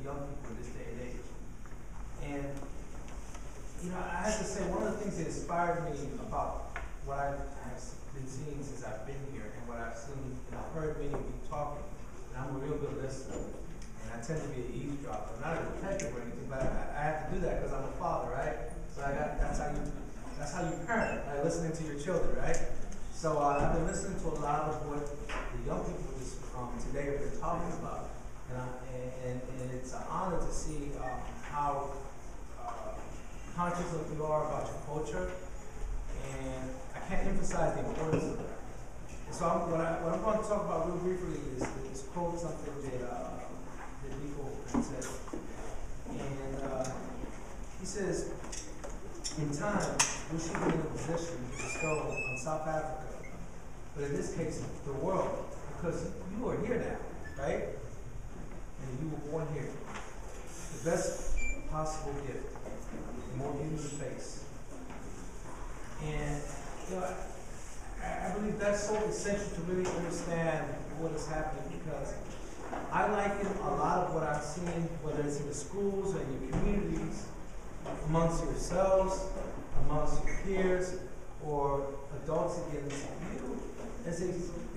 young people in this day and age. And, you know, I have to say, one of the things that inspired me about what I have been seeing since I've been here and what I've seen, and I've heard many of you talking, and I'm a real good listener, and I tend to be an eavesdropper. I'm not a detective or anything, but I have to do that because I'm a father, right? So that's how you parent, right? Listening to your children, right? So I've been listening to a lot of what the young people today have been talking about, and it's an honor to see how conscious you are about your culture, and I can't emphasize the importance of that. And so what I'm going to talk about real briefly is quote something that Nico said, and he says, "In time, we should be in a position to bestow on South Africa, but in this case, the world, because you are here now, right? And you were born here. The best possible gift, a more human face." And you know, I believe that's so essential to really understand what is happening, because I liken a lot of what I've seen, whether it's in the schools or in your communities, amongst yourselves, amongst your peers, or adults against you, as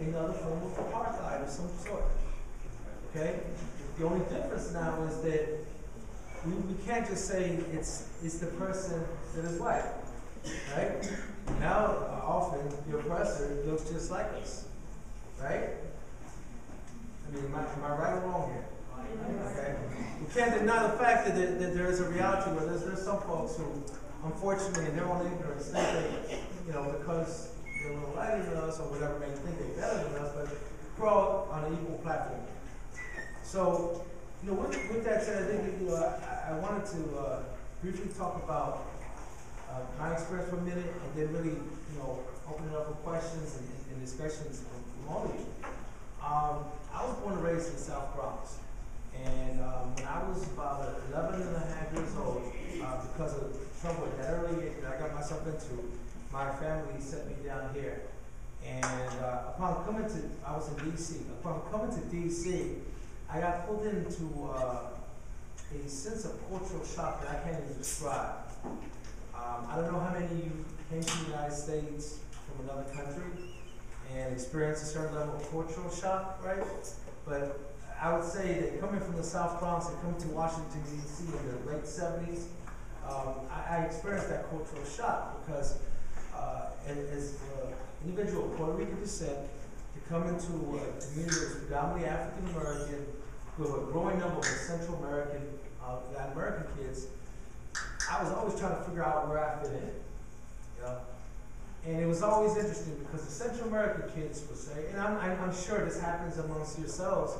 another form of apartheid of some sort. Okay? The only difference now is that we can't just say it's the person that is white. Right? Now, often, the oppressor looks just like us. Right? I mean, am I right or wrong here? Okay? We can't deny the fact that there is a reality where there's some folks who, unfortunately, in their own ignorance, think they, you know, because they're a little lighter than us or whatever, may think they're better than us, but we're all on an equal platform. So, you know, with that said, I think, you know, I wanted to briefly talk about my experience for a minute, and then really, you know, open it up for questions and discussions from all of you. I was born and raised in the South Bronx, and when I was about 11 and a half years old, because of trouble at that early age that I got myself into, my family sent me down here. And upon coming to, I was in D.C. Upon coming to D.C., I got pulled into a sense of cultural shock that I can't even describe. I don't know how many of you came to the United States from another country and experienced a certain level of cultural shock, right? But I would say that coming from the South Bronx and coming to Washington, D.C. in the late 70s, I experienced that cultural shock because as an individual of Puerto Rican descent, to come into a community that's predominantly African American with a growing number of Central American, Latin American kids, I was always trying to figure out where I fit in. You know? And it was always interesting because the Central American kids would say, and I'm sure this happens amongst yourselves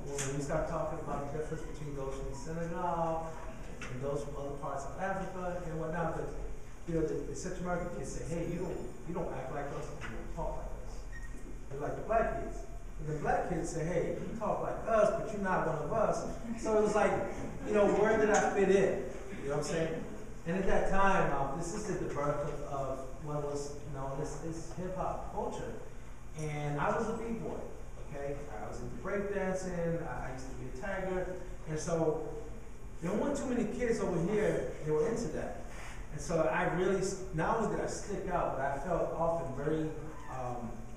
when you start talking about the difference between those from Senegal and those from other parts of Africa and whatnot. But you know, the Central American kids say, "Hey, you don't act like us, you don't talk like us." They're like the black kids. And the black kids say, "Hey, you talk like us, but you're not one of us." So it was like, you know, where did I fit in? You know what I'm saying? And at that time, this is the birth of what was known as hip-hop culture. And I was a b-boy, okay? I was into breakdancing, I used to be a tagger. And so there weren't too many kids over here that were into that. And so I really, not only did I stick out, but I felt often very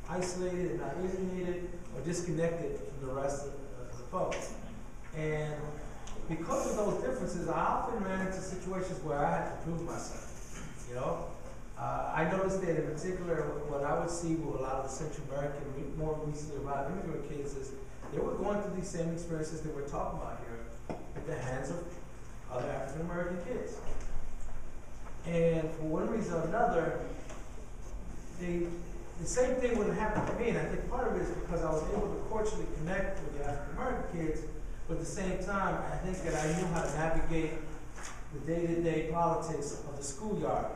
isolated and alienated or disconnected from the rest of the folks. And because of those differences, I often ran into situations where I had to prove myself, you know? I noticed that in particular, what I would see with a lot of the Central American, more recently arrived immigrant kids is they were going through these same experiences that we're talking about here at the hands of other African American kids. And for one reason or another, the same thing would happen to me, and I think part of it is because I was able to culturally connect with the African American kids, but at the same time, I think that I knew how to navigate the day-to-day politics of the schoolyard.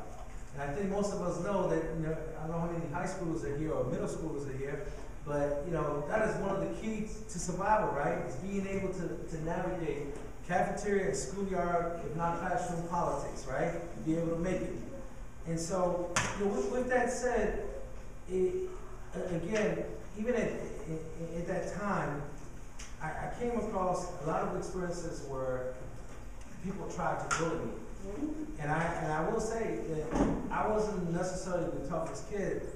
And I think most of us know that, you know, I don't know how many high schoolers are here or middle schoolers are here, but, you know, that is one of the keys to survival, right? Is being able to navigate cafeteria and schoolyard, if not classroom politics, right? Be able to make it. And so, you know, with that said, again, even at that time, I came across a lot of experiences where people tried to bully me. And I will say that I wasn't necessarily the toughest kid,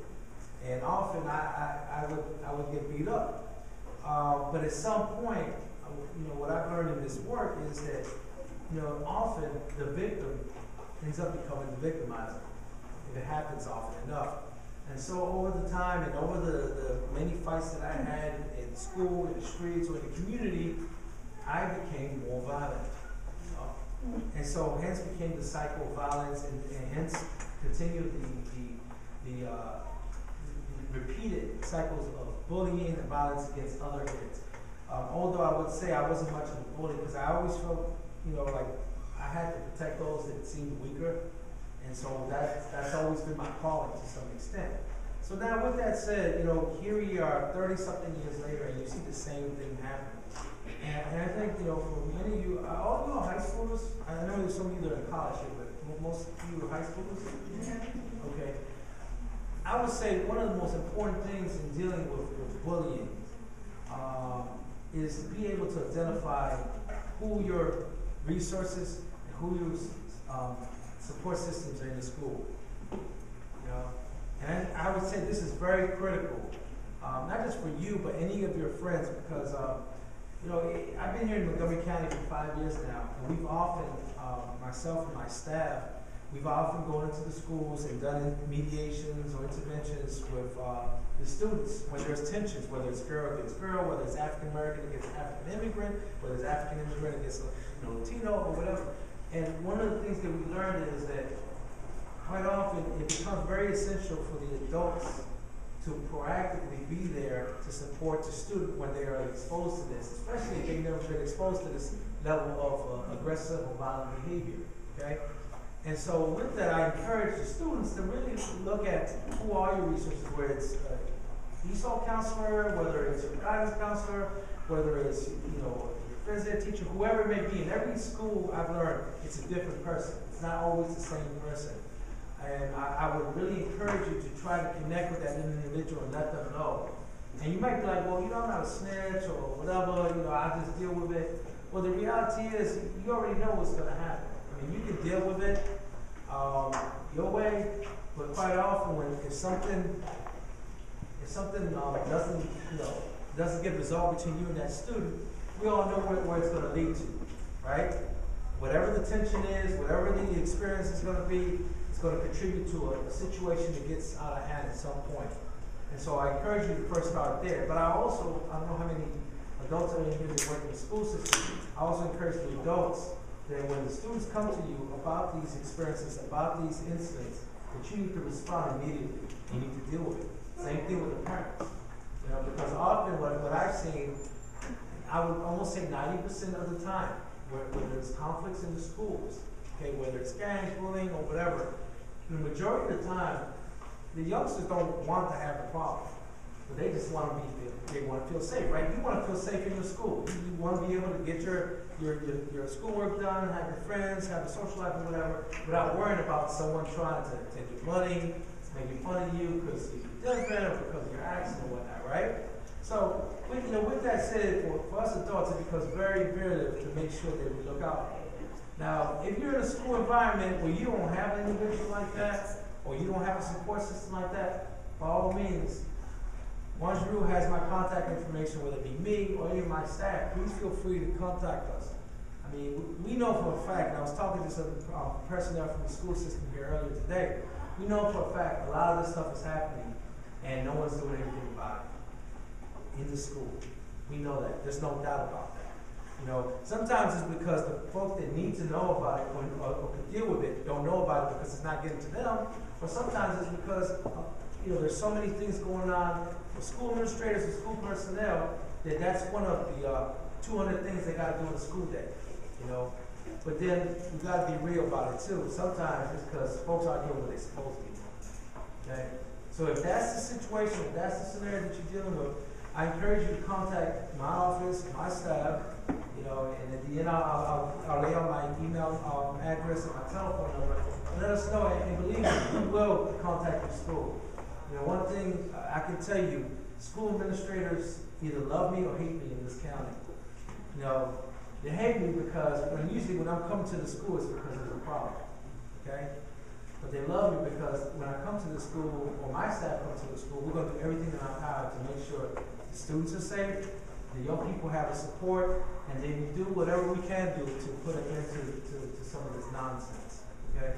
and often I would get beat up. But at some point, what I've learned in this work is that, often the victim ends up becoming the victimizer if it happens often enough. And so over the time and over the many fights that I had in school, in the streets, or in the community, I became more violent. And so hence became the cycle of violence, and hence continued the repeated cycles of bullying and violence against other kids. Although I would say I wasn't much of a bully, because I always felt, like I had to protect those that seemed weaker. And so that's always been my calling to some extent. So now with that said, here we are 30-something years later, and you see the same thing happen. And I think, for many of you, all of you are high schoolers. I know there's some of you that are in college here, but most of you are high schoolers? Okay. I would say one of the most important things in dealing with bullying is to be able to identify who your resources and who your support systems are in the school. And I would say this is very critical, not just for you, but any of your friends, because I've been here in Montgomery County for 5 years now, and we've often, myself and my staff, we've often gone into the schools and done mediations or interventions with the students when there's tensions, whether it's girl against girl, whether it's African American against African immigrant, whether it's African immigrant against Latino or whatever. And one of the things that we learned is that quite often it becomes very essential for the adults to proactively be there to support the student when they are exposed to this, especially if they've never been exposed to this level of aggressive or violent behavior, okay? And so with that, I encourage the students to really look at who are your resources, whether it's ESOL counselor, whether it's your guidance counselor, whether it's, your phys ed teacher, whoever it may be. In every school I've learned, it's a different person. It's not always the same person. And I would really encourage you to try to connect with that individual and let them know. And you might be like, well, I'm not a snitch or whatever, I just deal with it. Well, the reality is, you already know what's going to happen. I mean, you can deal with it your way, but quite often if something doesn't get resolved between you and that student, we all know where it's going to lead to, right? Whatever the tension is, whatever the experience is going to be, it's going to contribute to a situation that gets out of hand at some point. And so I encourage you to first start there. But I don't know how many adults are in here that work in the school system. I also encourage the adults that when the students come to you about these experiences, about these incidents, that you need to respond immediately. You need to deal with it. Same thing with the parents. Because often what I've seen, I would almost say 90% of the time, where there's conflicts in the schools, okay, whether it's gangs, bullying, or whatever, the majority of the time, the youngsters don't want to have the problem, but they just want to they want to feel safe, right? You want to feel safe in your school. You want to be able to get your schoolwork done, have your friends, have a social life, or whatever, without worrying about someone trying to take your money, making fun of you because you're different or because of your accent or whatnot, right? So, with that said, for us adults, it becomes very imperative to make sure that we look out. Now, if you're in a school environment where you don't have an individual like that, or you don't have a support system like that, by all means, Wanjru has my contact information, whether it be me or any of my staff. Please feel free to contact us. I mean, we know for a fact, and I was talking to some personnel from the school system here earlier today, we know for a fact a lot of this stuff is happening, and no one's doing anything about it in the school. We know that. There's no doubt about that. Sometimes it's because the folks that need to know about it or can deal with it don't know about it because it's not getting to them. Or sometimes it's because there's so many things going on for school administrators and school personnel that's one of the 200 things they got to do in the school day. But then you got to be real about it too. Sometimes it's because folks aren't doing what they're supposed to be doing. Okay? So if that's the situation, if that's the scenario that you're dealing with, I encourage you to contact my office, my staff, and at the end I'll lay out my email address and my telephone number. Let us know, and believe me, we will contact your school. One thing I can tell you, school administrators either love me or hate me in this county. You know, they hate me because usually when I'm coming to the school, it's because there's a problem. Okay? But they love me because when I come to the school, or my staff comes to the school, we're going to do everything in our power to make sure the students are safe, the young people have the support, and then we do whatever we can do to put an end to some of this nonsense. Okay?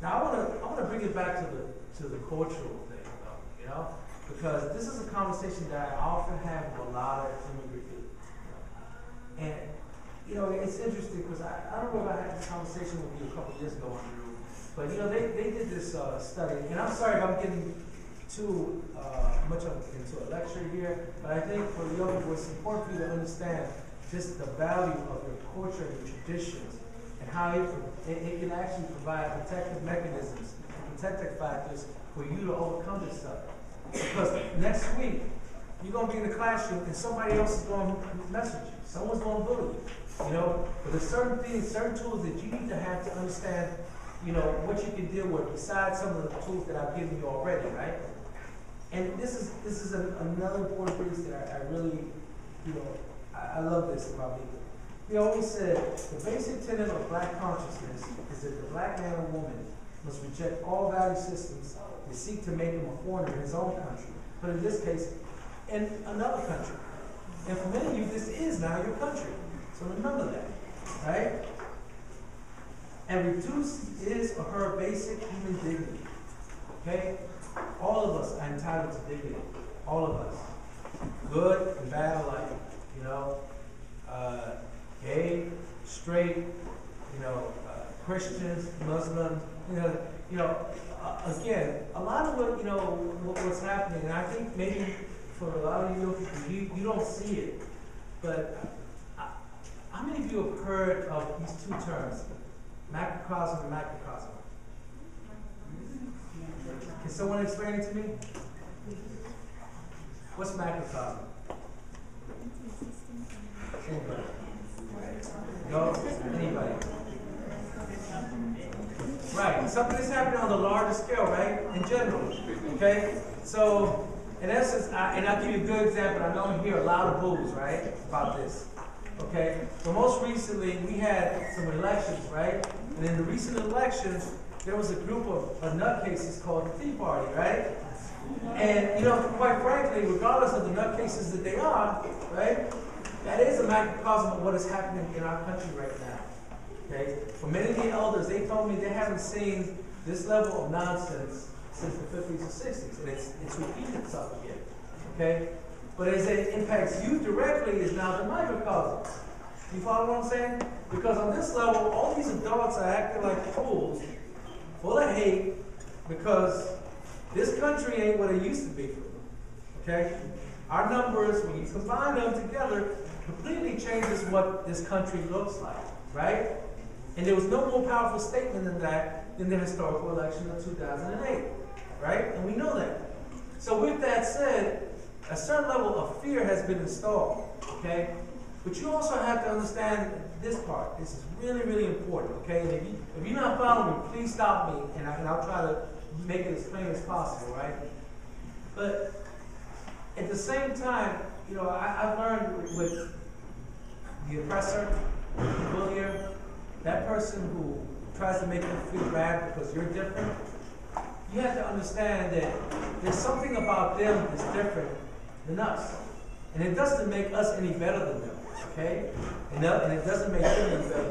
Now I want to bring it back to the cultural thing, though, you know, because this is a conversation that I often have with a lot of immigrant people. And you know, it's interesting because I don't know if I had this conversation with you a couple of years ago, Andrew, but you know, they did this study, and I'm sorry if I'm getting too much into a lecture here, but I think for the young people, it's important for you to understand just the value of your culture and your traditions, and how it can actually provide protective mechanisms and protective factors for you to overcome this stuff. Because next week, you're going to be in the classroom and somebody else is going to message you. Someone's going to bully you. You know, but there's certain things, certain tools that you need to have to understand, you know, what you can deal with besides some of the tools that I've given you already, right? And this is another important piece that I really, you know, I love this about me. He always said, the basic tenet of black consciousness is that the black man or woman must reject all value systems that seek to make him a foreigner in his own country, but in this case, in another country. And for many of you, this is now your country. So remember that, right? And reduce his or her basic human dignity. Okay? All of us are entitled to dignity. All of us. Good and bad alike. You know, gay, straight, you know, Christians, Muslims, you know, again, a lot of what, you know, what's happening, and I think maybe for a lot of you people, you don't see it, but how many of you have heard of these two terms, macrocosm and microcosm? Can someone explain it to me? What's macrocosm? Anybody? No? Anybody? Right. Something that's happening on the larger scale, right? In general. Okay? So, in essence, and I'll give you a good example. I know you hear a lot of boos, right, about this. Okay? So most recently, we had some elections, right? And in the recent elections, there was a group of nutcases called the Tea Party, right? And, you know, quite frankly, regardless of the nutcases that they are, right, that is a microcosm of what is happening in our country right now. Okay? For many of the elders, they told me they haven't seen this level of nonsense since the 50s or 60s, and it's repeated itself again. Okay? But as it impacts you directly, is now the microcosm. You follow what I'm saying? Because on this level, all these adults are acting like fools, full of hate, because this country ain't what it used to be for them. Okay? Our numbers, when you combine them together, completely changes what this country looks like, right? And there was no more powerful statement than that than the historical election of 2008, right? And we know that. So with that said, a certain level of fear has been installed, okay? But you also have to understand this part. This is really, really important, okay? And if you're not following me, please stop me, and I'll try to make it as plain as possible, right? But at the same time, you know, I've learned with the oppressor, the bullier, that person who tries to make you feel bad because you're different, you have to understand that there's something about them that's different than us. And it doesn't make us any better than them, okay? And it doesn't make them any better